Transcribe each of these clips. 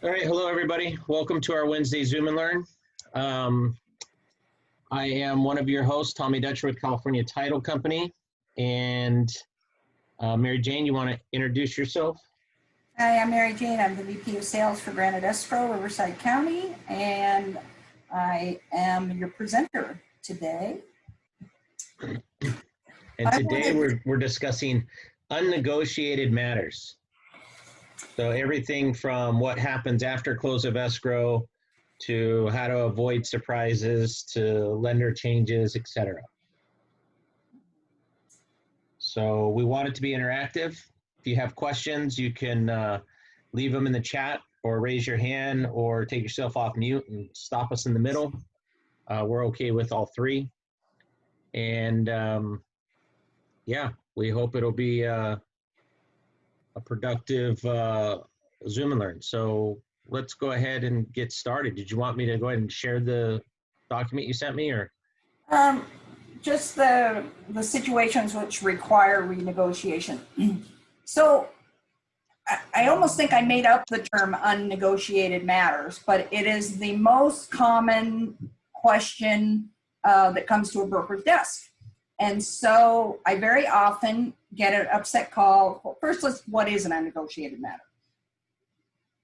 All right, hello everybody. Welcome to our Wednesday Zoom and Learn. I am one of your hosts, Tommy Dutcher with California Title Company. And Mary Jane, you want to introduce yourself? Hi, I'm Mary Jane. I'm the VP of Sales for Granite Escrow, Riverside County, and I am your presenter today. And today we're discussing unnegotiated matters. So everything from what happens after close of escrow to how to avoid surprises to lender changes, etc. So we want it to be interactive. If you have questions, you can leave them in the chat or raise your hand or take yourself off mute and stop us in the middle. We're okay with all three. And yeah, we hope it'll be a productive Zoom and Learn. So let's go ahead and get started. Did you want me to go ahead and share the document you sent me, or? Just the situations which require renegotiation. So I almost think I made up the term unnegotiated matters, but it is the most common question that comes to a broker's desk. And so I very often get an upset call. Well, first, what is an unnegotiated matter?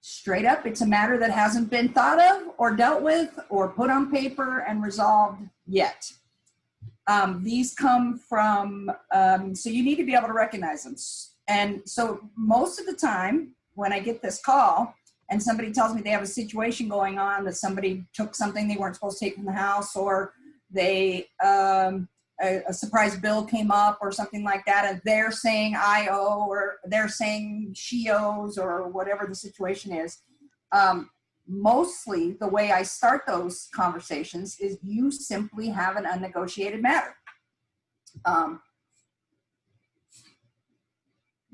Straight up, it's a matter that hasn't been thought of or dealt with or put on paper and resolved yet. These come from, so you need to be able to recognize them. And so most of the time when I get this call and somebody tells me they have a situation going on, that somebody took something they weren't supposed to take from the house, or they, a surprise bill came up or something like that, and they're saying I owe, or they're saying she owes, or whatever the situation is. Mostly the way I start those conversations is you simply have an unnegotiated matter.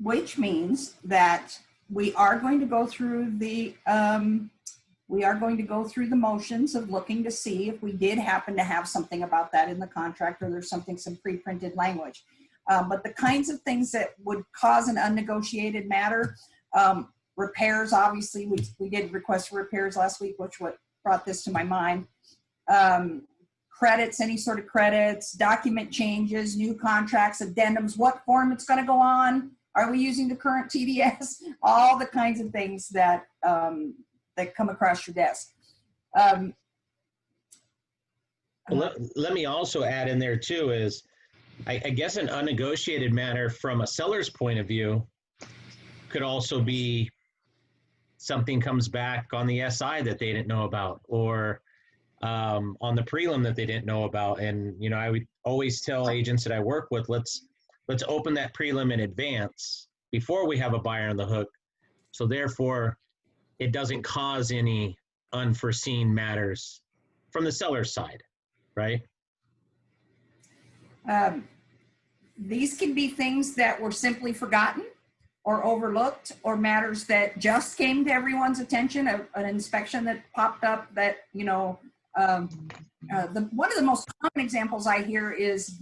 Which means that we are going to go through the motions of looking to see if we did happen to have something about that in the contract, or there's some pre-printed language. But the kinds of things that would cause an unnegotiated matter, repairs, obviously, we did request for repairs last week, which what brought this to my mind. Credits, any sort of credits, document changes, new contracts, addendums, what form it's going to go on. Are we using the current TDS? All the kinds of things that that come across your desk. Let me also add in there too is, I guess an unnegotiated matter from a seller's point of view could also be something comes back on the SI that they didn't know about, or on the prelim that they didn't know about. And you know, I would always tell agents that I work with, let's open that prelim in advance before we have a buyer on the hook. So therefore, it doesn't cause any unforeseen matters from the seller's side, right? These can be things that were simply forgotten or overlooked, or matters that just came to everyone's attention, an inspection that popped up that, you know, one of the most common examples I hear is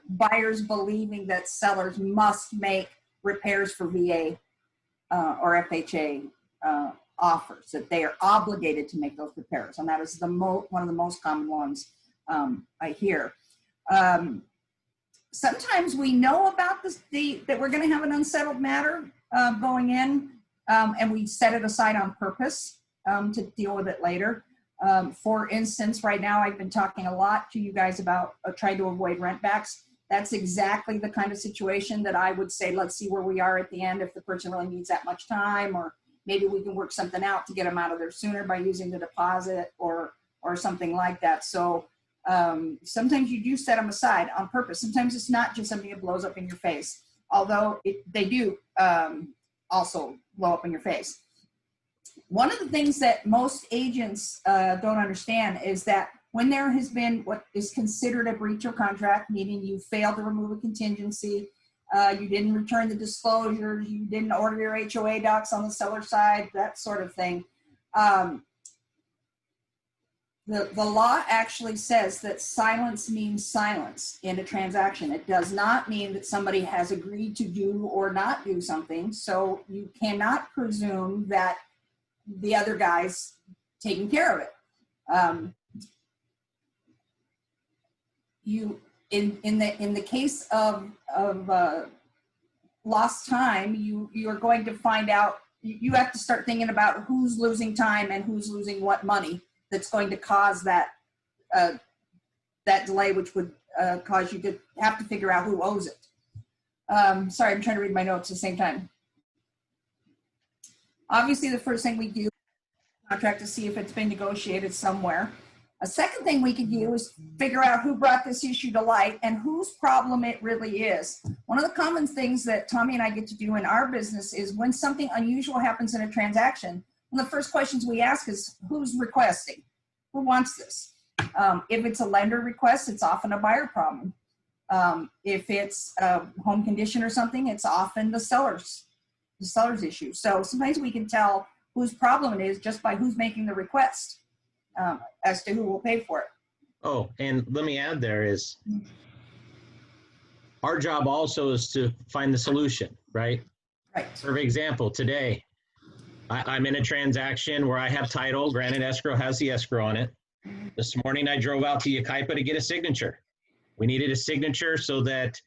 buyers believing that sellers must make repairs for VA or FHA offers, that they are obligated to make those repairs, and that is one of the most common ones I hear. Sometimes we know about that we're going to have an unsettled matter going in, and we set it aside on purpose to deal with it later. For instance, right now I've been talking a lot to you guys about trying to avoid rent backs. That's exactly the kind of situation that I would say, let's see where we are at the end, if the person really needs that much time, or maybe we can work something out to get them out of there sooner by using the deposit or something like that. So sometimes you do set them aside on purpose. Sometimes it's not just something that blows up in your face, although they do also blow up in your face. One of the things that most agents don't understand is that when there has been what is considered a breach of contract, meaning you failed to remove a contingency, you didn't return the disclosures, you didn't order your HOA docs on the seller side, that sort of thing. The law actually says that silence means silence in a transaction. It does not mean that somebody has agreed to do or not do something. So you cannot presume that the other guy's taking care of it. You in the case of lost time, you are going to find out. You have to start thinking about who's losing time and who's losing what money. That's going to cause that that delay, which would cause you to have to figure out who owes it. Sorry, I'm trying to read my notes at the same time. Obviously, the first thing we do is contract to see if it's been negotiated somewhere. A second thing we could do is figure out who brought this issue to light and whose problem it really is. One of the common things that Tommy and I get to do in our business is when something unusual happens in a transaction, one of the first questions we ask is, who's requesting? Who wants this? If it's a lender request, it's often a buyer problem. If it's a home condition or something, it's often the seller's issue. So sometimes we can tell whose problem it is just by who's making the request. As to who will pay for it. Oh, and let me add there is our job also is to find the solution, right? Right. For example, today, I'm in a transaction where I have title, granted escrow has the escrow on it. This morning I drove out to Yucaipa to get a signature. We needed a signature so that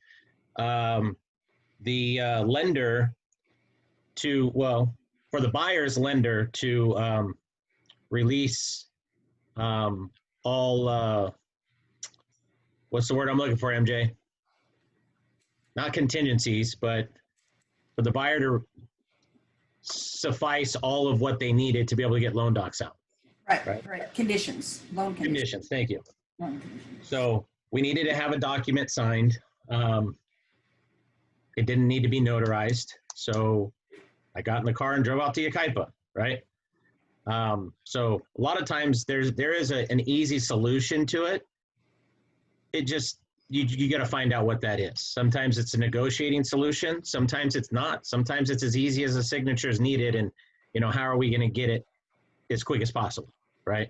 the lender for the buyer's lender to release all, what's the word I'm looking for, MJ? Not contingencies, but for the buyer to suffice all of what they needed to be able to get loan docs out. Right. Conditions, loan conditions. Thank you. Loan conditions. So we needed to have a document signed. It didn't need to be notarized. So I got in the car and drove out to Yucaipa, right? So a lot of times there is an easy solution to it. It just, you got to find out what that is. Sometimes it's a negotiating solution. Sometimes it's not. Sometimes it's as easy as a signature is needed. And, how are we going to get it as quick as possible, right?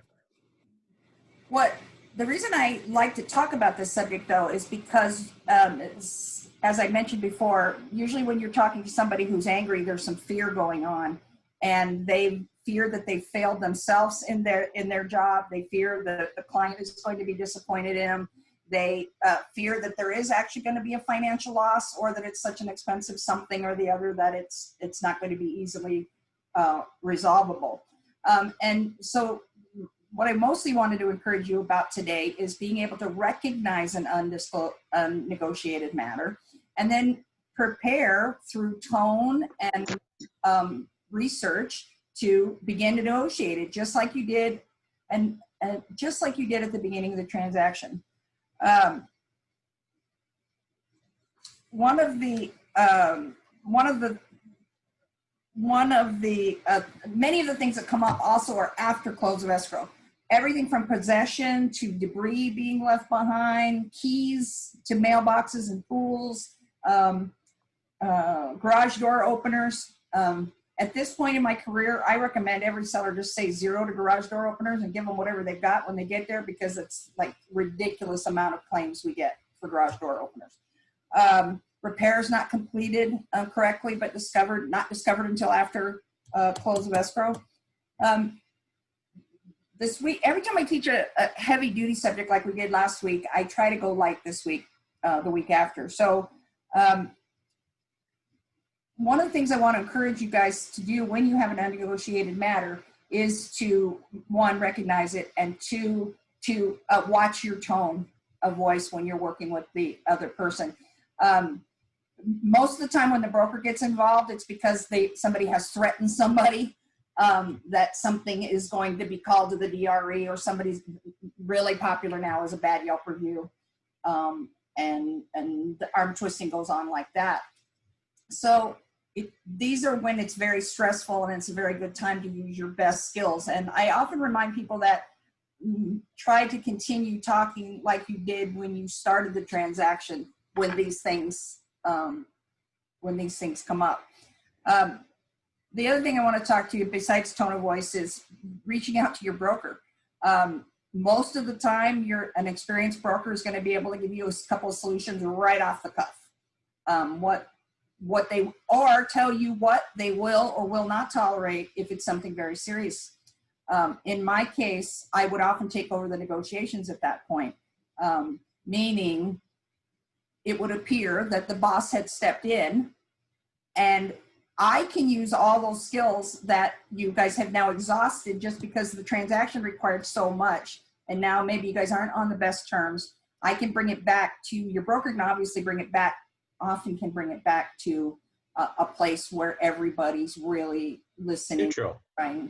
The reason I like to talk about this subject though, is because, as I mentioned before, usually when you're talking to somebody who's angry, there's some fear going on, and they fear that they failed themselves in their job. They fear that the client is going to be disappointed in them. They fear that there is actually going to be a financial loss, or that it's such an expensive something or the other that it's not going to be easily resolvable. And so what I mostly wanted to encourage you about today is being able to recognize an unnegotiated matter, and then prepare through tone and research to begin to negotiate it, just like you did, and just like you did at the beginning of the transaction. Many of the things that come up also are after close of escrow. Everything from possession to debris being left behind, keys to mailboxes and pools, garage door openers. At this point in my career, I recommend every seller just say 0 to garage door openers and give them whatever they've got when they get there, because it's like ridiculous amount of claims we get for garage door openers. Repairs not completed correctly, but not discovered until after close of escrow. This week, every time I teach a heavy duty subject like we did last week, I try to go light this week, the week after. So one of the things I want to encourage you guys to do when you have an unnegotiated matter is to, 1, recognize it, and 2, to watch your tone of voice when you're working with the other person. Most of the time when the broker gets involved, it's because somebody has threatened somebody, that something is going to be called to the DRE, or somebody's really popular now as a bad Yelp review. And the arm twisting goes on like that. So these are when it's very stressful, and it's a very good time to use your best skills. And I often remind people that try to continue talking like you did when you started the transaction, when these things come up. The other thing I want to talk to you, besides tone of voice, is reaching out to your broker. Most of the time, an experienced broker is going to be able to give you a couple of solutions right off the cuff. what they, or tell you what they will or will not tolerate if it's something very serious. In my case, I would often take over the negotiations at that point, meaning it would appear that the boss had stepped in, and I can use all those skills that you guys have now exhausted just because the transaction required so much. And now maybe you guys aren't on the best terms. I can bring it back to your broker, can obviously bring it back, often can bring it back to a place where everybody's really listening. Neutral. Right?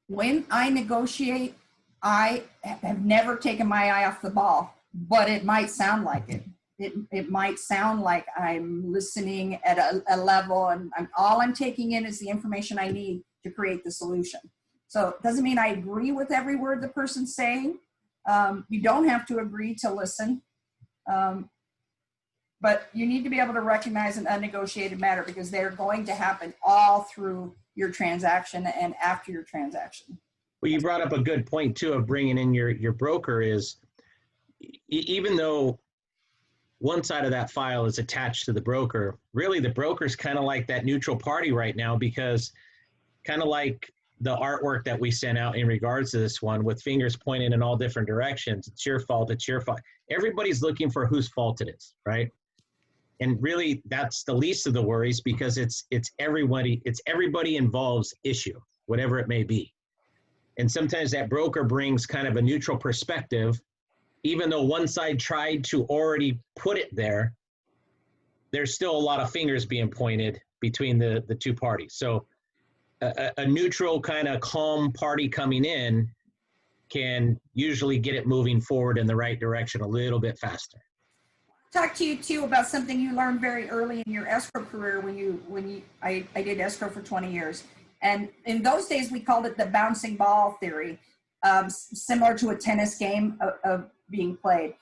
When I negotiate, I have never taken my eye off the ball, but it might sound like it. It might sound like I'm listening at a level, and all I'm taking in is the information I need to create the solution. So it doesn't mean I agree with every word the person's saying. You don't have to agree to listen, but you need to be able to recognize an unnegotiated matter, because they're going to happen all through your transaction and after your transaction. Well, you brought up a good point too of bringing in your broker. Is even though one side of that file is attached to the broker, really the broker's kind of like that neutral party right now, because kind of like the artwork that we sent out in regards to this one with fingers pointing in all different directions. It's your fault. It's your fault. Everybody's looking for whose fault it is, right? And really that's the least of the worries, because it's everybody involves issue, whatever it may be. And sometimes that broker brings kind of a neutral perspective. Even though one side tried to already put it there, there's still a lot of fingers being pointed between the two parties. So a neutral kind of calm party coming in can usually get it moving forward in the right direction a little bit faster. Talk to you too about something you learned very early in your escrow career I did escrow for 20 years. And in those days, we called it the bouncing ball theory, similar to a tennis game of being played.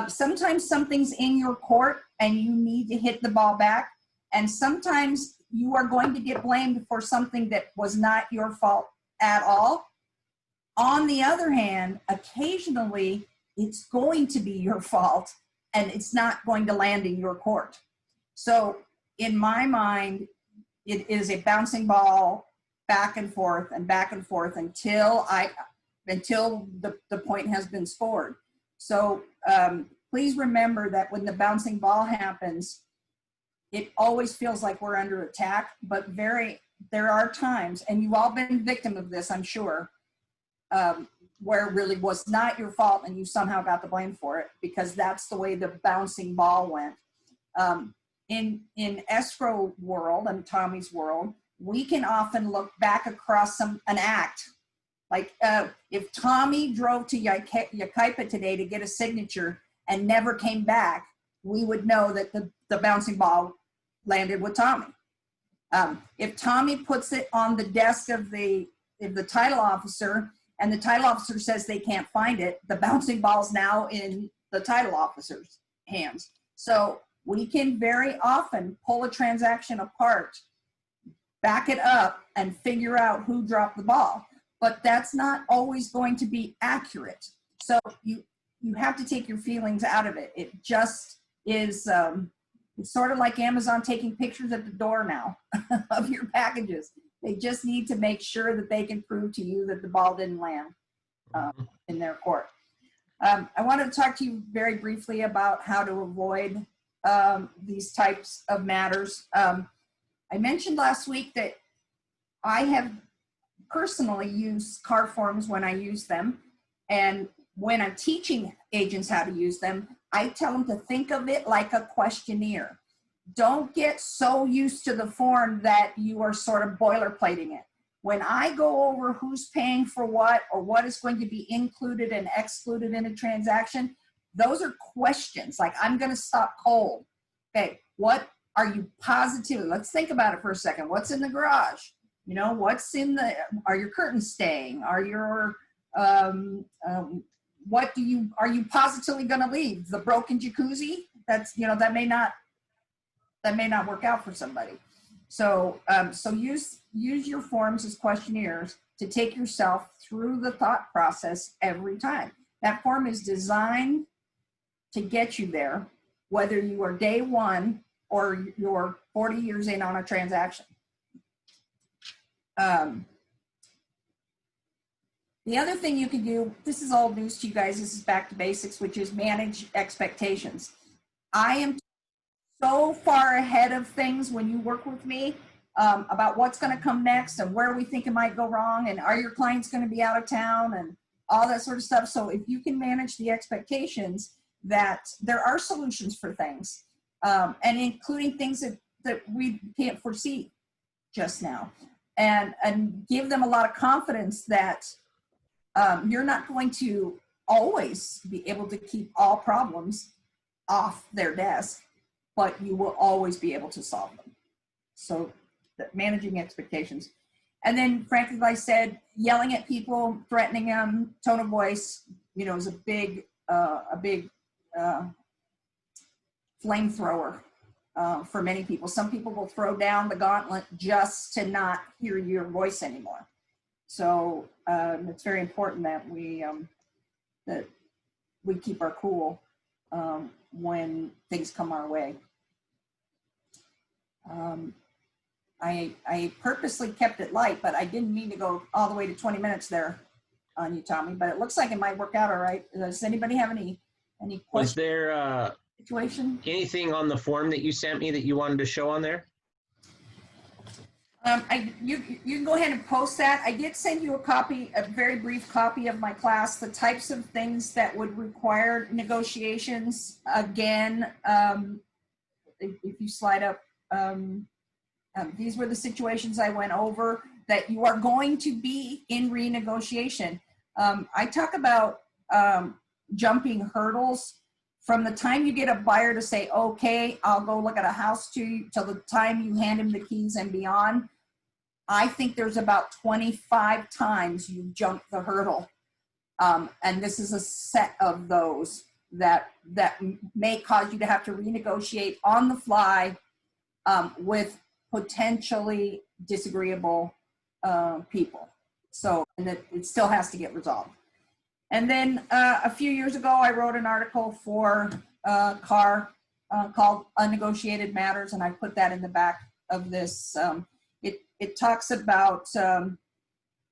Sometimes something's in your court and you need to hit the ball back. And sometimes you are going to get blamed for something that was not your fault at all. On the other hand, occasionally it's going to be your fault and it's not going to land in your court. So in my mind, it is a bouncing ball back and forth until the point has been scored. So please remember that when the bouncing ball happens, it always feels like we're under attack, but there are times, and you've all been victim of this, I'm sure, where it really was not your fault and you somehow got the blame for it, because that's the way the bouncing ball went. In escrow world and Tommy's world, we can often look back across an act. Like if Tommy drove to Yucaipa today to get a signature and never came back, we would know that the bouncing ball landed with Tommy. If Tommy puts it on the desk of the title officer and the title officer says they can't find it, the bouncing ball's now in the title officer's hands. So we can very often pull a transaction apart, back it up, and figure out who dropped the ball. But that's not always going to be accurate. So you have to take your feelings out of it. It just is, it's sort of like Amazon taking pictures at the door now of your packages. They just need to make sure that they can prove to you that the ball didn't land in their court. I want to talk to you very briefly about how to avoid these types of matters. I mentioned last week that I have personally used card forms when I use them. And when I'm teaching agents how to use them, I tell them to think of it like a questionnaire. Don't get so used to the form that you are sort of boilerplating it. When I go over who's paying for what or what is going to be included and excluded in a transaction, those are questions. Like, I'm going to stop cold. Okay, what are you positive? Let's think about it for a second. What's in the garage? You know, what's in the, are your curtains staying? Are your, are you positively going to leave? The broken jacuzzi? That's, you know, that may not work out for somebody. So, so use your forms as questionnaires to take yourself through the thought process every time. That form is designed to get you there, whether you are day one or you're 40 years in on a transaction. The other thing you can do, this is all news to you guys, this is back to basics, which is manage expectations. I am so far ahead of things when you work with me about what's going to come next and where we think it might go wrong and are your clients going to be out of town and all that sort of stuff. So if you can manage the expectations that there are solutions for things, and including things that we can't foresee just now, and give them a lot of confidence that you're not going to always be able to keep all problems off their desk, but you will always be able to solve them. So managing expectations. And then, frankly, like I said, yelling at people, threatening them, tone of voice, you know, is a big flamethrower for many people. Some people will throw down the gauntlet just to not hear your voice anymore. So it's very important that we keep our cool when things come our way. I purposely kept it light, but I didn't mean to go all the way to 20 minutes there on you, Tommy, but it looks like it might work out all right. Does anybody have any questions? Was there Situation? anything on the form that you sent me that you wanted to show on there? You can go ahead and post that. I did send you a very brief copy of my class, the types of things that would require negotiations. Again, if you slide up, these were the situations I went over that you are going to be in renegotiation. I talk about jumping hurdles from the time you get a buyer to say, okay, I'll go look at a house to you, till the time you hand him the keys and beyond. I think there's about 25 times you jump the hurdle. And this is a set of those that may cause you to have to renegotiate on the fly with potentially disagreeable people. So, and it still has to get resolved. And then a few years ago, I wrote an article for CAR called Unnegotiated Matters, and I put that in the back of this. It talks about,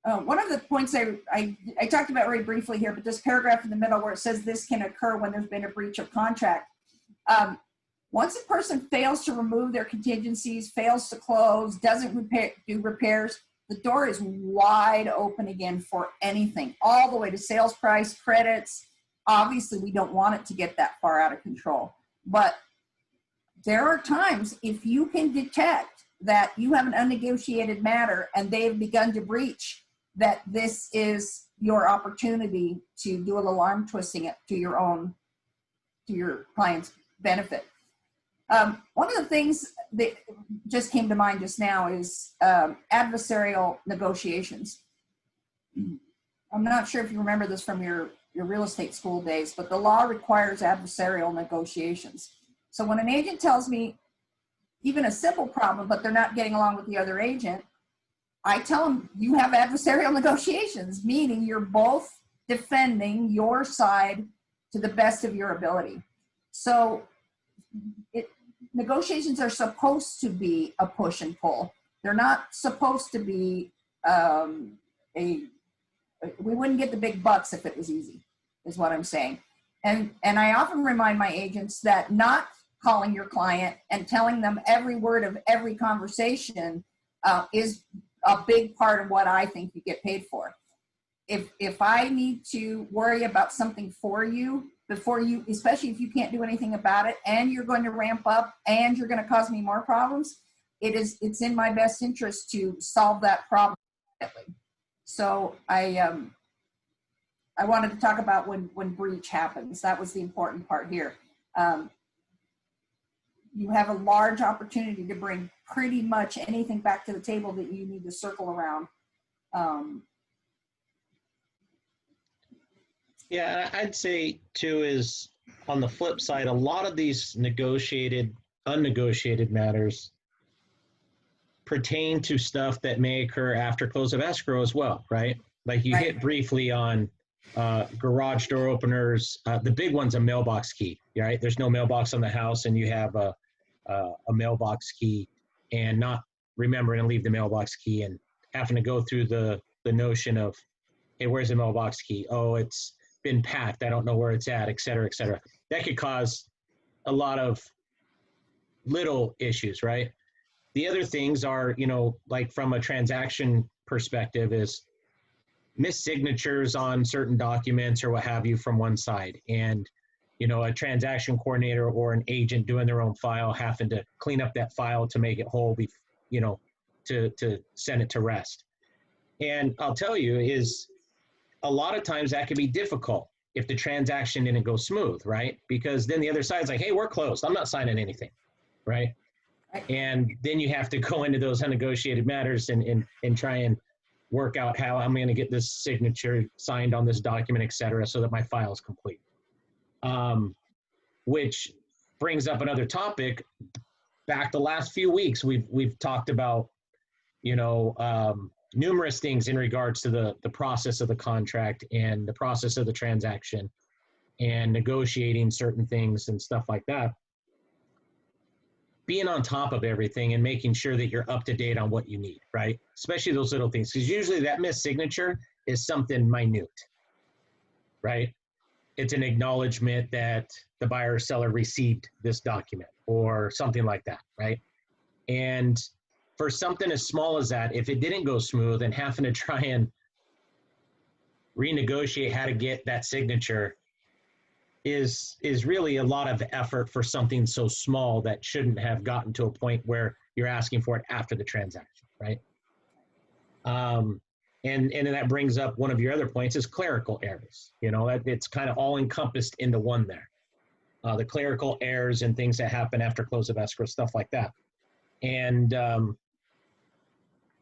one of the points I talked about very briefly here, but this paragraph in the middle where it says this can occur when there's been a breach of contract. Once a person fails to remove their contingencies, fails to close, doesn't do repairs, the door is wide open again for anything, all the way to sales price, credits. Obviously, we don't want it to get that far out of control. But there are times, if you can detect that you have an unnegotiated matter and they've begun to breach, that this is your opportunity to do a little arm twisting it to your client's benefit. One of the things that just came to mind just now is adversarial negotiations. I'm not sure if you remember this from your real estate school days, but the law requires adversarial negotiations. So when an agent tells me even a simple problem, but they're not getting along with the other agent, I tell them you have adversarial negotiations, meaning you're both defending your side to the best of your ability. So negotiations are supposed to be a push and pull. They're not supposed to be we wouldn't get the big bucks if it was easy, is what I'm saying. And I often remind my agents that not calling your client and telling them every word of every conversation is a big part of what I think you get paid for. If I need to worry about something for you, before you, especially if you can't do anything about it and you're going to ramp up and you're going to cause me more problems, it's in my best interest to solve that problem. So I wanted to talk about when breach happens. That was the important part here. You have a large opportunity to bring pretty much anything back to the table that you need to circle around. Yeah, I'd say too is on the flip side, a lot of these unnegotiated matters pertain to stuff that may occur after close of escrow as well, right? Like you hit briefly on garage door openers. The big one's a mailbox key, right? There's no mailbox on the house and you have a a mailbox key and not remembering to leave the mailbox key and having to go through the notion of, hey, where's the mailbox key? Oh, it's been packed. I don't know where it's at, et cetera, et cetera. That could cause a lot of little issues, right? The other things are, you know, like from a transaction perspective is missed signatures on certain documents or what have you from one side. And, you know, a transaction coordinator or an agent doing their own file having to clean up that file to make it whole, you know, to send it to rest. And I'll tell you is a lot of times that can be difficult if the transaction didn't go smooth, right? Because then the other side's like, hey, we're closed. I'm not signing anything, right? And then you have to go into those unnegotiated matters and try and work out how I'm going to get this signature signed on this document, et cetera, so that my file is complete. Which brings up another topic. Back the last few weeks, we've talked about, you know, numerous things in regards to the process of the contract and the process of the transaction and negotiating certain things and stuff like that. Being on top of everything and making sure that you're up to date on what you need, right? Especially those little things, because usually that missed signature is something minute, right? It's an acknowledgement that the buyer or seller received this document or something like that, right? And for something as small as that, if it didn't go smooth and having to try and renegotiate how to get that signature is really a lot of effort for something so small that shouldn't have gotten to a point where you're asking for it after the transaction, right? And that brings up one of your other points is clerical errors. You know, it's kind of all encompassed into one there. The clerical errors and things that happen after close of escrow, stuff like that. And,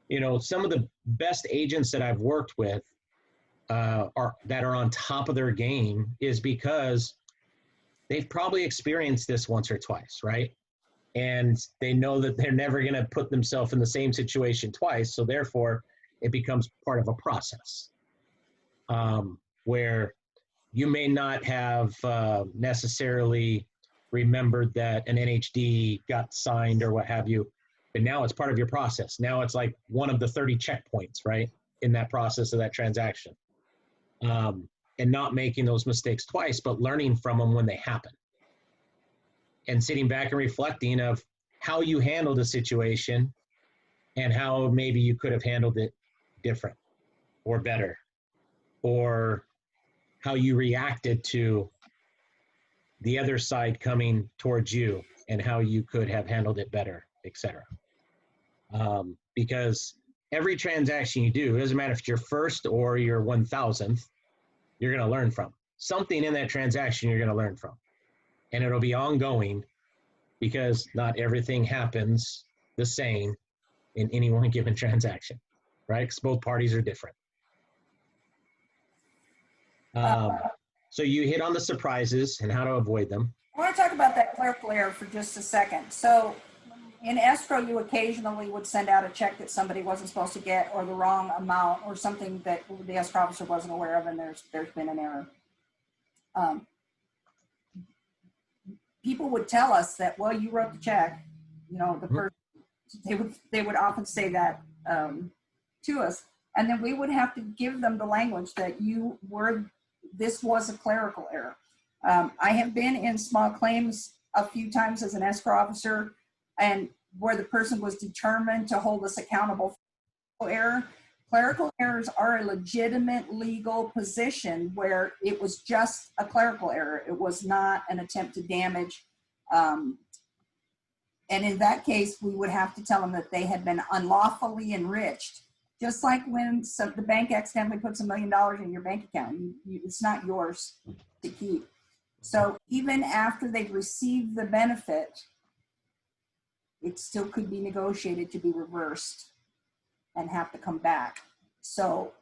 you know, some of the best agents that I've worked with that are on top of their game is because they've probably experienced this once or twice, right? And they know that they're never going to put themselves in the same situation twice. So therefore, it becomes part of a process where you may not have necessarily remembered that an NHD got signed or what have you, but now it's part of your process. Now it's like one of the 30 checkpoints, right, in that process of that transaction. And not making those mistakes twice, but learning from them when they happen. And sitting back and reflecting of how you handled the situation and how maybe you could have handled it different or better, or how you reacted to the other side coming towards you and how you could have handled it better, etc. Because every transaction you do, it doesn't matter if it's your first or your 1000th, you're going to learn from. Something in that transaction you're going to learn from. And it'll be ongoing because not everything happens the same in any one given transaction, right? Because both parties are different. So you hit on the surprises and how to avoid them. I want to talk about that clerical error for just a second. So in escrow, you occasionally would send out a check that somebody wasn't supposed to get, or the wrong amount, or something that the escrow officer wasn't aware of, and there's been an error. People would tell us that, well, you wrote the check, you know, the person, they would often say that to us, and then we would have to give them the language that this was a clerical error. I have been in small claims a few times as an escrow officer, and where the person was determined to hold us accountable for error. Clerical errors are a legitimate legal position where it was just a clerical error. It was not an attempt to damage. And in that case, we would have to tell them that they had been unlawfully enriched. Just like when the bank accidentally puts $1 million in your bank account, it's not yours to keep. So even after they've received the benefit, it still could be negotiated to be reversed and have to come back. So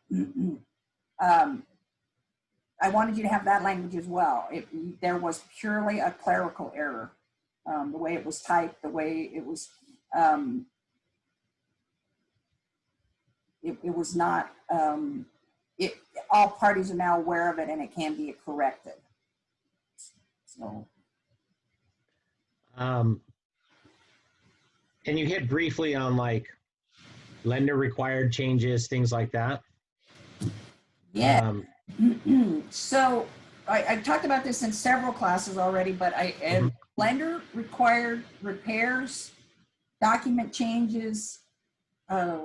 I wanted you to have that language as well. There was purely a clerical error. The way it was typed, the way it was, it was not, all parties are now aware of it and it can be corrected. So. And you hit briefly on like lender required changes, things like that. Yeah. Um, So I've talked about this in several classes already, but mhm. lender required repairs, document changes, uh,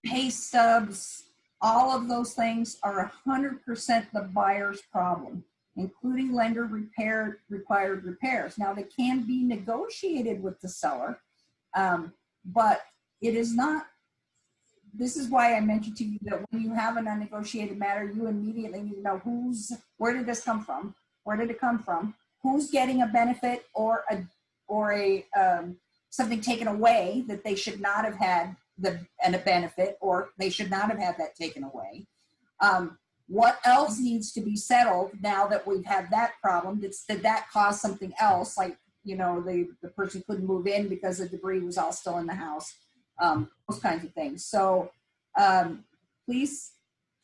pay stubs, all of those things are 100% the buyer's problem, including lender required repairs. Now, they can be negotiated with the seller, but it is not. This is why I mentioned to you that when you have an unnegotiated matter, you immediately need to know where did this come from? Where did it come from? Who's getting a benefit or a something taken away that they should not have had and a benefit, or they should not have had that taken away. What else needs to be settled now that we've had that problem? Did that cause something else? Like, the person couldn't move in because the debris was all still in the house. Those kinds of things. So please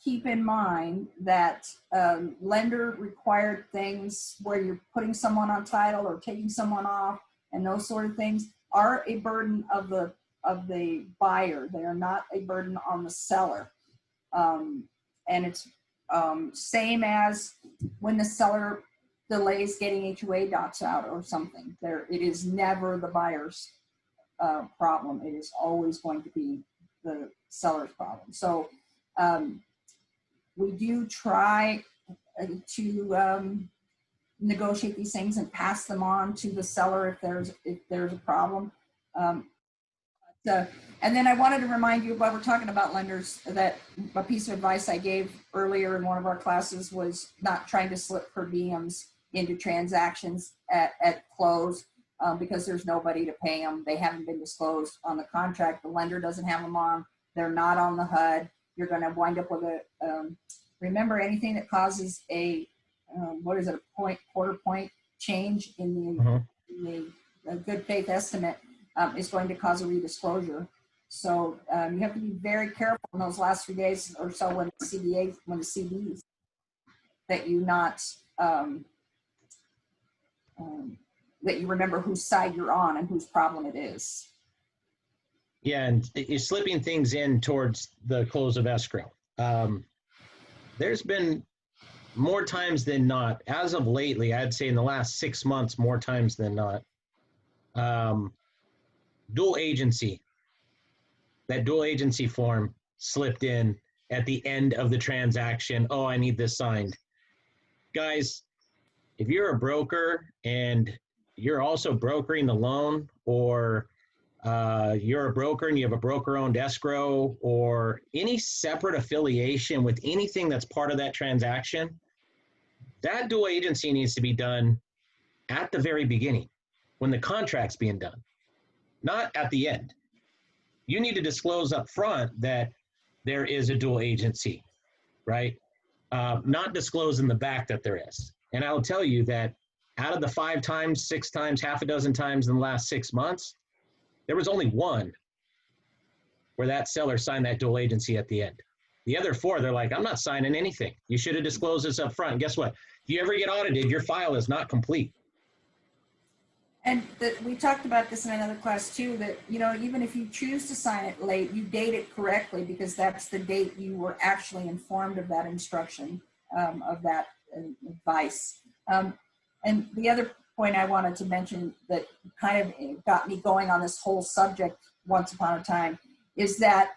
keep in mind that lender required things where you're putting someone on title or taking someone off and those sort of things are a burden of the buyer. They are not a burden on the seller. And it's same as when the seller delays getting HOA docs out or something. It is never the buyer's problem. It is always going to be the seller's problem. So we do try to negotiate these things and pass them on to the seller if there's a problem. And then I wanted to remind you, while we're talking about lenders, that a piece of advice I gave earlier in one of our classes was not trying to slip per diems into transactions at close. Because there's nobody to pay them. They haven't been disclosed on the contract. The lender doesn't have them on. They're not on the HUD. You're going to wind up with remember, anything that causes a quarter point change in the good faith estimate is going to cause a redisclosure. So you have to be very careful in those last 3 days or so when the CDs, that you not that you remember whose side you're on and whose problem it is. Yeah, and you're slipping things in towards the close of escrow. There's been more times than not, as of lately, I'd say in the last 6 months, more times than not, dual agency. That dual agency form slipped in at the end of the transaction. Oh, I need this signed. Guys, if you're a broker and you're also brokering the loan, or you're a broker and you have a broker-owned escrow or any separate affiliation with anything that's part of that transaction, that dual agency needs to be done at the very beginning when the contract's being done, not at the end. You need to disclose up front that there is a dual agency, right? Not disclose in the back that there is. And I'll tell you that out of the 5 times, 6 times, half a dozen times in the last 6 months, there was only one where that seller signed that dual agency at the end. The other 4, they're like, I'm not signing anything. You should have disclosed this up front. And guess what? If you ever get audited, your file is not complete. And we talked about this in another class too, that, even if you choose to sign it late, you date it correctly because that's the date you were actually informed of that instruction, of that advice. And the other point I wanted to mention that kind of got me going on this whole subject once upon a time is that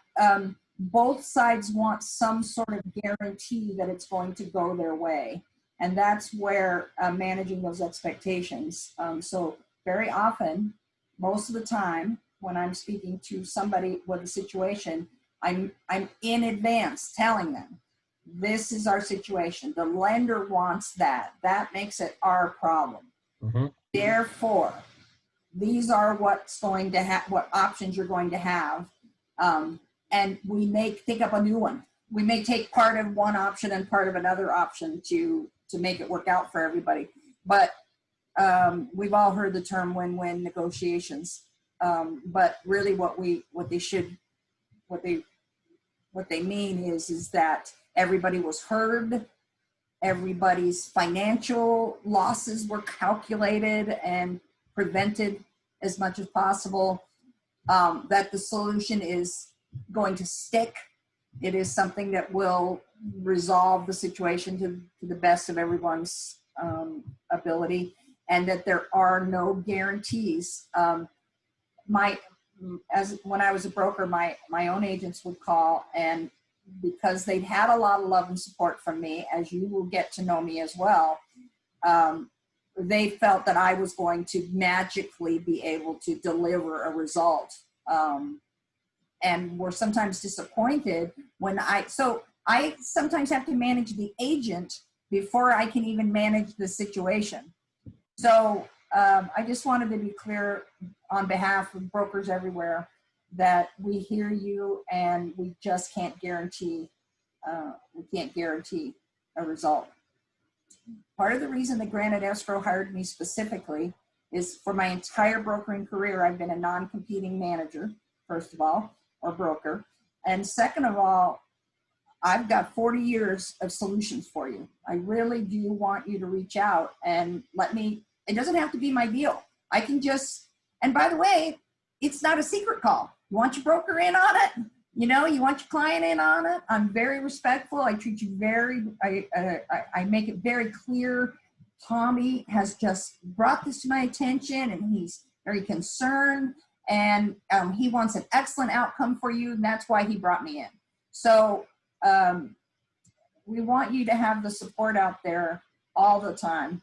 both sides want some sort of guarantee that it's going to go their way. And that's where managing those expectations. So very often, most of the time, when I'm speaking to somebody with a situation, I'm in advance telling them, this is our situation. The lender wants that. That makes it our problem. Mm-hmm. Therefore, these are what options you're going to have. And we may think up a new one. We may take part of one option and part of another option to make it work out for everybody. But we've all heard the term win-win negotiations. But really what they mean is that everybody was heard, everybody's financial losses were calculated and prevented as much as possible. that the solution is going to stick. It is something that will resolve the situation to the best of everyone's ability, and that there are no guarantees. When I was a broker, my own agents would call, and because they'd had a lot of love and support from me, as you will get to know me as well, they felt that I was going to magically be able to deliver a result. And were sometimes disappointed when I sometimes have to manage the agent before I can even manage the situation. So I just wanted to be clear on behalf of brokers everywhere that we hear you, and we just can't guarantee a result. Part of the reason that Granite Escrow hired me specifically is for my entire brokering career, I've been a non-competing manager, first of all, or broker. And second of all, I've got 40 years of solutions for you. I really do want you to reach out and let me, it doesn't have to be my deal. I can just, and by the way, it's not a secret call. You want your broker in on it? You know, you want your client in on it? I'm very respectful. I treat you I make it very clear. Tommy has just brought this to my attention, and he's very concerned, and he wants an excellent outcome for you, and that's why he brought me in. So we want you to have the support out there all the time,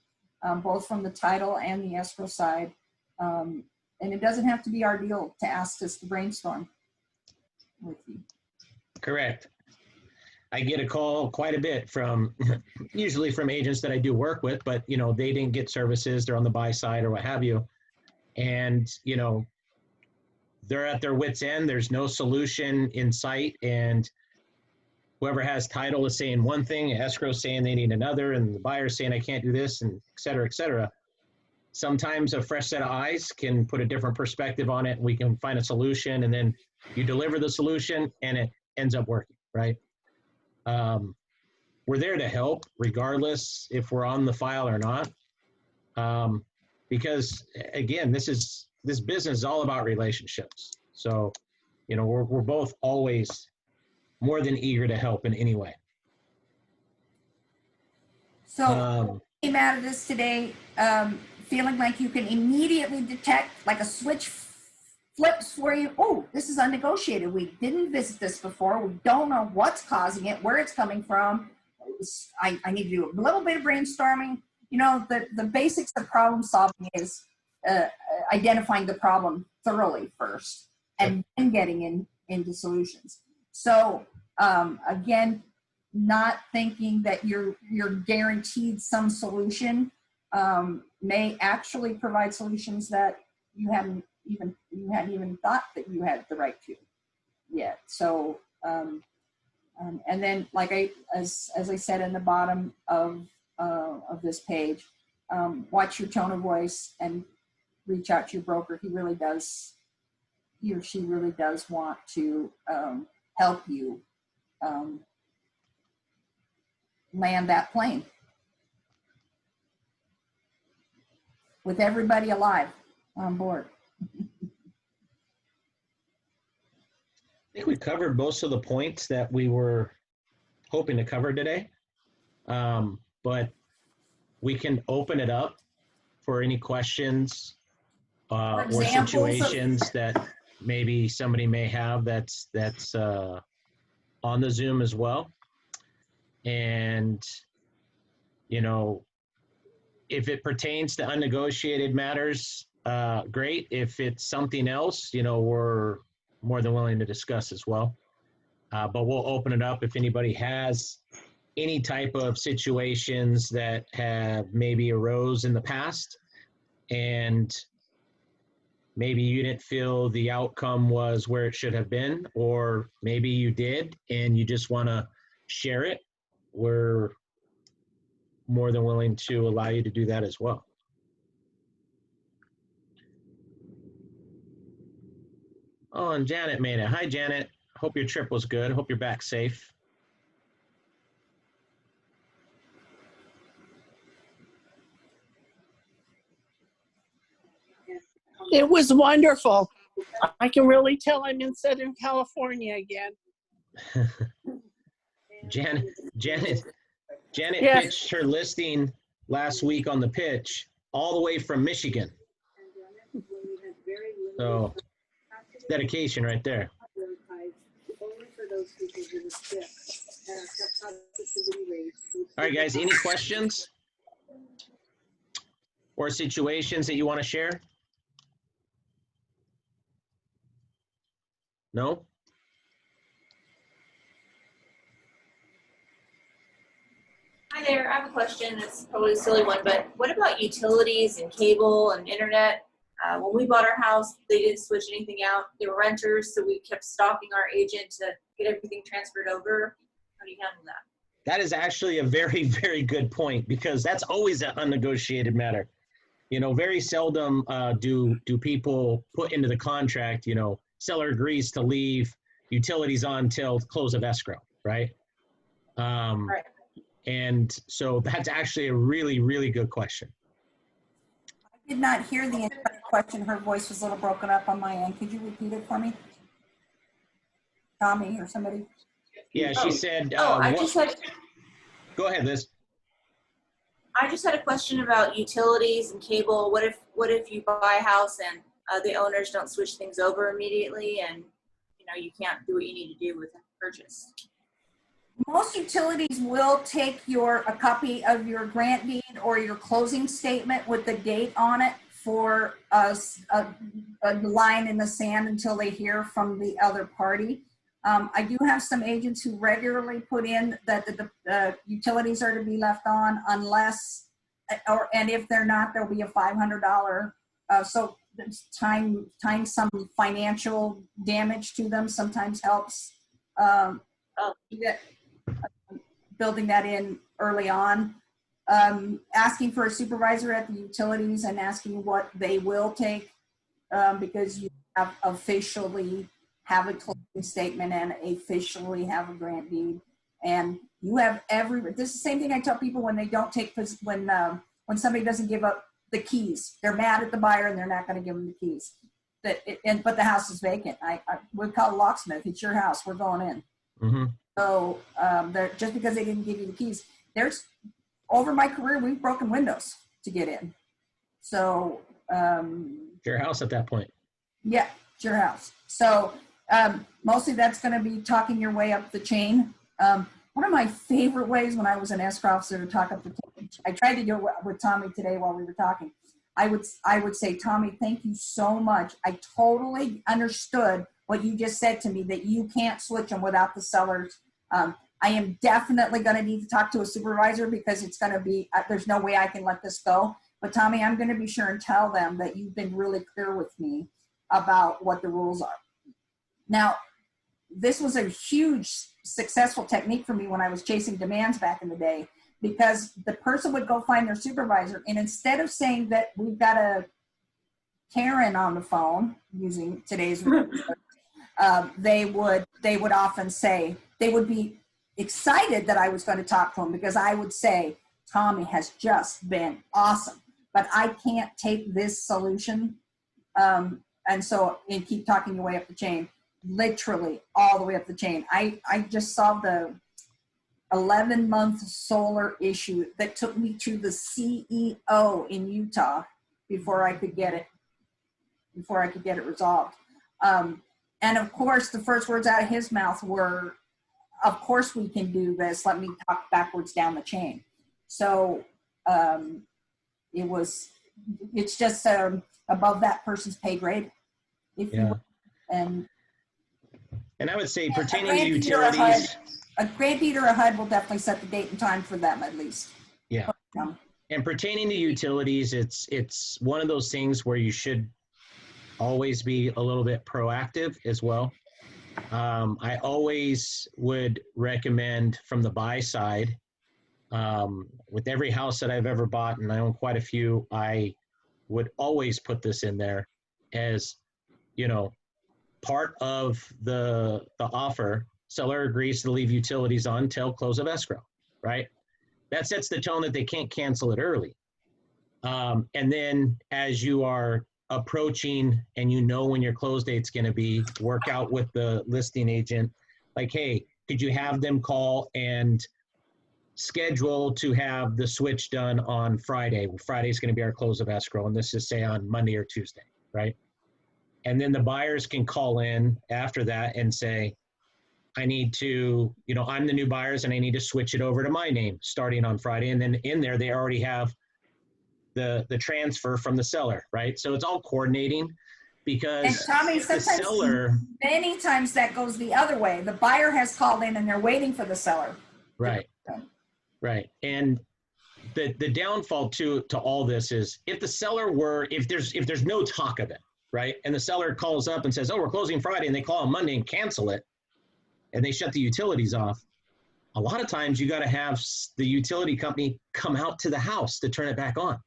both from the title and the escrow side. And it doesn't have to be our deal to ask us to brainstorm with you. Correct. I get a call quite a bit from, usually from agents that I do work with, but, you know, they didn't get services, they're on the buy side or what have you. And, you know, they're at their wits' end, there's no solution in sight, and whoever has title is saying one thing, escrow saying they need another, and the buyer's saying I can't do this, and et cetera, et cetera. Sometimes a fresh set of eyes can put a different perspective on it, and we can find a solution, and then you deliver the solution and it ends up working, right? We're there to help regardless if we're on the file or not. Because again, this business is all about relationships. So, you know, we're both always more than eager to help in any way. So came out of this today feeling like you can immediately detect, like a switch flips where you, oh, this is unnegotiated. We didn't visit this before. We don't know what's causing it, where it's coming from. I need to do a little bit of brainstorming. You know, the basics of problem solving is identifying the problem thoroughly first, and then getting into solutions. So again, not thinking that you're guaranteed some solution may actually provide solutions that you hadn't even thought that you had the right to yet. So and then, like as I said in the bottom of this page, watch your tone of voice and reach out to your broker. He or she really does want to help you land that plane with everybody alive on board. I think we covered most of the points that we were hoping to cover today, but we can open it up for any questions or situations that maybe somebody may have that's on the Zoom as well. And, you know, if it pertains to unnegotiated matters, great. If it's something else, you know, we're more than willing to discuss as well. But we'll open it up if anybody has any type of situations that have maybe arose in the past, and maybe you didn't feel the outcome was where it should have been, or maybe you did and you just want to share it. We're more than willing to allow you to do that as well. Oh, and Janet made it. Hi, Janet. Hope your trip was good. Hope you're back safe. It was wonderful. I can really tell I'm in Southern California again. Janet, Janet Yes. pitched her listing last week on the pitch all the way from Michigan. So dedication right there. All right, guys, any questions or situations that you want to share? No? Hi there, I have a question. It's probably a silly one, but what about utilities and cable and internet? When we bought our house, they didn't switch anything out. They were renters, so we kept stalking our agent to get everything transferred over. How do you handle that? That is actually a very, very good point, because that's always an unnegotiated matter. You know, very seldom do people put into the contract, you know, seller agrees to leave utilities on till close of escrow, right? Right. And so that's actually a really, really good question. I did not hear the entire question. Her voice was a little broken up on my end. Could you repeat it for me? Tommy or somebody? Yeah, she said. Go ahead, Liz. I just had a question about utilities and cable. What if you buy a house and the owners don't switch things over immediately, and you can't do what you need to do with the purchase? Most utilities will take a copy of your grant deed or your closing statement with the date on it for a line in the sand until they hear from the other party. I do have some agents who regularly put in that the utilities are to be left on unless, and if they're not, there'll be a $500. So time some financial damage to them sometimes helps. Building that in early on, asking for a supervisor at the utilities and asking what they will take, because you have officially have a closing statement and officially have a grant deed, and you have this is the same thing I tell people when they don't take, when somebody doesn't give up the keys. They're mad at the buyer and they're not going to give them the keys. But the house is vacant. I would call a locksmith. It's your house. We're going in. Mm-hmm. So just because they didn't give you the keys, over my career, we've broken windows to get in. So Your house at that point. Yeah, it's your house. So mostly that's going to be talking your way up the chain. One of my favorite ways when I was an escrow officer to talk up the chain, I tried to do it with Tommy today while we were talking. I would say, Tommy, thank you so much. I totally understood what you just said to me, that you can't switch them without the sellers. I am definitely going to need to talk to a supervisor, because it's going to be, there's no way I can let this go. But Tommy, I'm going to be sure and tell them that you've been really clear with me about what the rules are. Now, this was a huge successful technique for me when I was chasing demands back in the day, because the person would go find their supervisor, and instead of saying that we've got a Karen on the phone, using today's they would often say, they would be excited that I was going to talk to him, because I would say, Tommy has just been awesome, but I can't take this solution. And keep talking your way up the chain, literally all the way up the chain. I just solved a 11-month solar issue that took me to the CEO in Utah before I could get it resolved. And of course, the first words out of his mouth were, of course we can do this. Let me talk backwards down the chain. So it's just above that person's pay grade, if you will. And I would say, pertaining to utilities, a grant deed or a HUD will definitely set the date and time for them, at least. Yeah. And pertaining to utilities, it's one of those things where you should always be a little bit proactive as well. I always would recommend, from the buy side, with every house that I've ever bought, and I own quite a few, I would always put this in there as, part of the offer. Seller agrees to leave utilities on till close of escrow, right? That sets the tone that they can't cancel it early. And then as you are approaching and you know when your close date's going to be, work out with the listing agent, like, hey, could you have them call and schedule to have the switch done on Friday? Friday's going to be our close of escrow, and this is say on Monday or Tuesday, right? And then the buyers can call in after that and say, I need to, I'm the new buyers and I need to switch it over to my name starting on Friday. And then in there, they already have the transfer from the seller, right? So it's all coordinating because And Tommy, the sometimes, seller, many times that goes the other way. The buyer has called in and they're waiting for the seller. right, right. And the downfall to all this is if the seller if there's no talk of it, right? And the seller calls up and says, oh, we're closing Friday, and they call on Monday and cancel it, and they shut the utilities off. A lot of times you got to have the utility company come out to the house to turn it back on.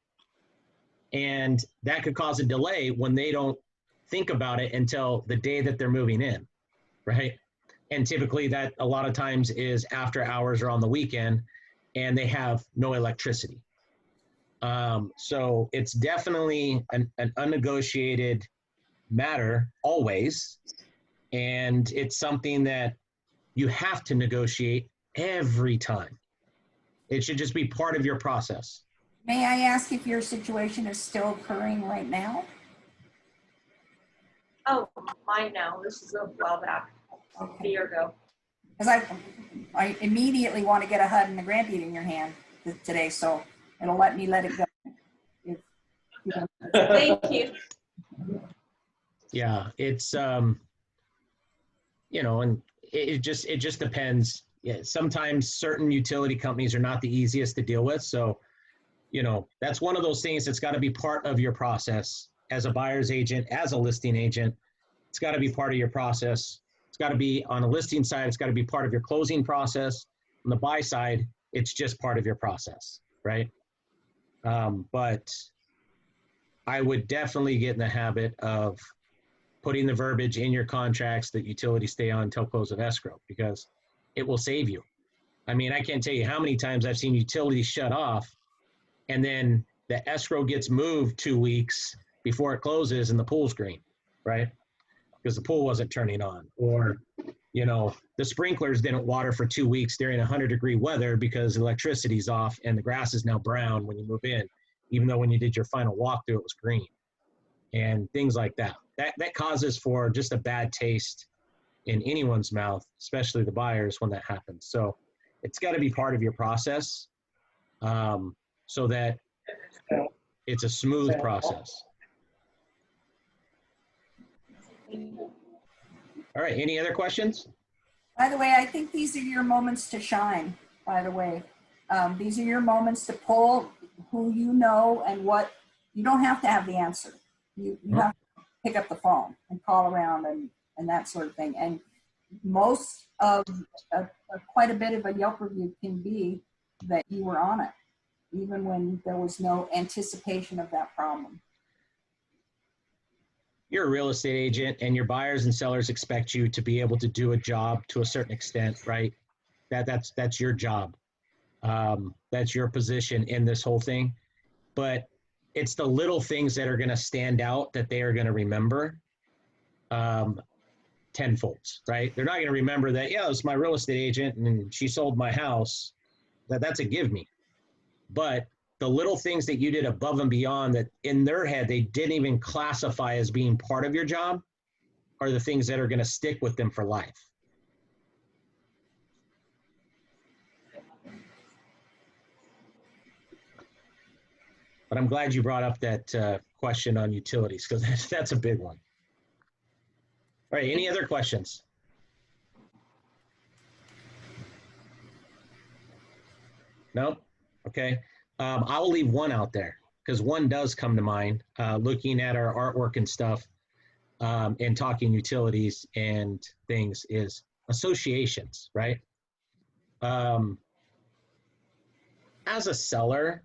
And that could cause a delay when they don't think about it until the day that they're moving in, right? And typically that a lot of times is after hours or on the weekend, and they have no electricity. So it's definitely an unnegotiated matter always. And it's something that you have to negotiate every time. It should just be part of your process. May I ask if your situation is still occurring right now? Oh, mine now. This is a while back, a year ago. Because I immediately want to get a HUD and a grant deed in your hand today, so it'll let it go. If you don't- Thank you. Yeah, it's and it just depends. Yeah, sometimes certain utility companies are not the easiest to deal with. So, that's one of those things that's got to be part of your process as a buyer's agent, as a listing agent. It's got to be part of your process. It's got to be on the listing side. It's got to be part of your closing process. On the buy side, it's just part of your process, right? But I would definitely get in the habit of putting the verbiage in your contracts that utilities stay on until close of escrow, because it will save you. I mean, I can't tell you how many times I've seen utilities shut off and then the escrow gets moved 2 weeks before it closes and the pool's green, right? Because the pool wasn't turning on. Or, the sprinklers didn't water for 2 weeks during 100-degree weather because electricity's off and the grass is now brown when you move in, even though when you did your final walkthrough, it was green. And things like that. That causes for just a bad taste in anyone's mouth, especially the buyers, when that happens. So it's got to be part of your process so that it's a smooth process. All right, any other questions? By the way, I think these are your moments to shine, by the way. These are your moments to pull who you know and what. You don't have to have the answer. You have to pick up the phone and call around and that sort of thing. And most of quite a bit of a Yelp review can be that you were on it, even when there was no anticipation of that problem. You're a real estate agent and your buyers and sellers expect you to be able to do a job to a certain extent, right? That's your job. That's your position in this whole thing. But it's the little things that are going to stand out that they are going to remember tenfolds, right? They're not going to remember that, yeah, it's my real estate agent and she sold my house. That's a give me. But the little things that you did above and beyond that in their head they didn't even classify as being part of your job are the things that are going to stick with them for life. But I'm glad you brought up that question on utilities, because that's a big one. All right, any other questions? No? Okay. I will leave one out there because one does come to mind, looking at our artwork and stuff and talking utilities and things, is associations, right? As a seller,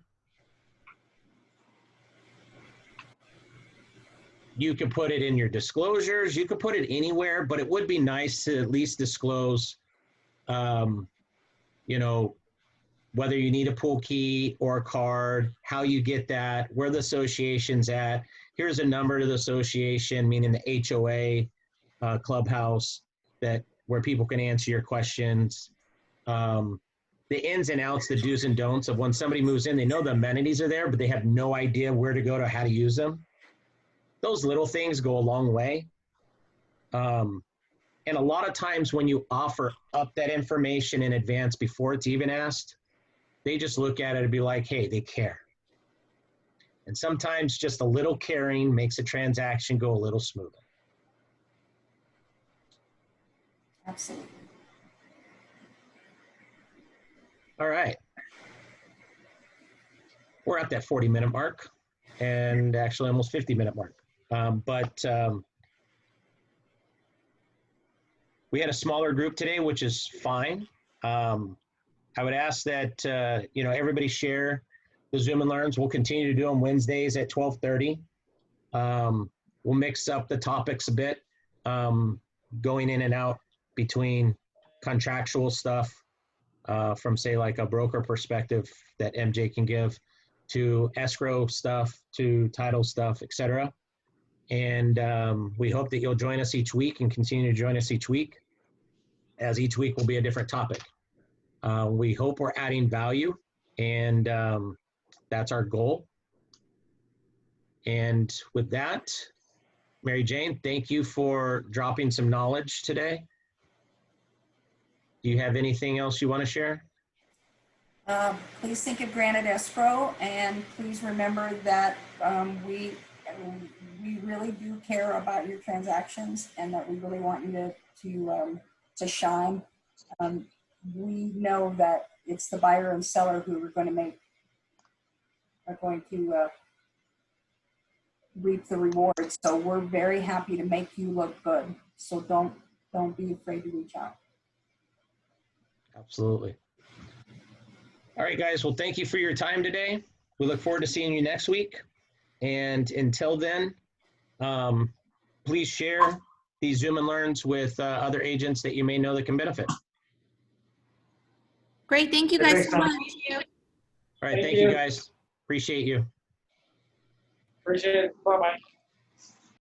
you could put it in your disclosures, you could put it anywhere, but it would be nice to at least disclose, whether you need a pool key or a card, how you get that, where the association's at, here's a number to the association, meaning the HOA, clubhouse, where people can answer your questions. The ins and outs, the do's and don'ts of when somebody moves in, they know the amenities are there, but they have no idea where to go to how to use them. Those little things go a long way. And a lot of times when you offer up that information in advance before it's even asked, they just look at it and be like, hey, they care. And sometimes just a little caring makes a transaction go a little smoother. Absolutely. All right. We're at that 40-minute mark, and actually almost 50-minute mark. We had a smaller group today, which is fine. I would ask that everybody share the Zoom and Learns. We'll continue to do them Wednesdays at 12:30. We'll mix up the topics a bit, going in and out between contractual stuff from, say, like a broker perspective that MJ can give, to escrow stuff, to title stuff, etc. And we hope that you'll join us each week and continue to join us each week, as each week will be a different topic. We hope we're adding value, and that's our goal. And with that, Mary Jane, thank you for dropping some knowledge today. Do you have anything else you want to share? Please think of Granite Escrow, and please remember that we really do care about your transactions, and that we really want you to shine. We know that it's the buyer and seller who are going to reap the rewards. So we're very happy to make you look good. So don't be afraid to reach out. Absolutely. All right, guys. Well, thank you for your time today. We look forward to seeing you next week. And until then, please share these Zoom and Learns with other agents that you may know that can benefit. Great. Thank you guys so much. All right. Thank you, guys. Appreciate you. Appreciate it. Bye-bye.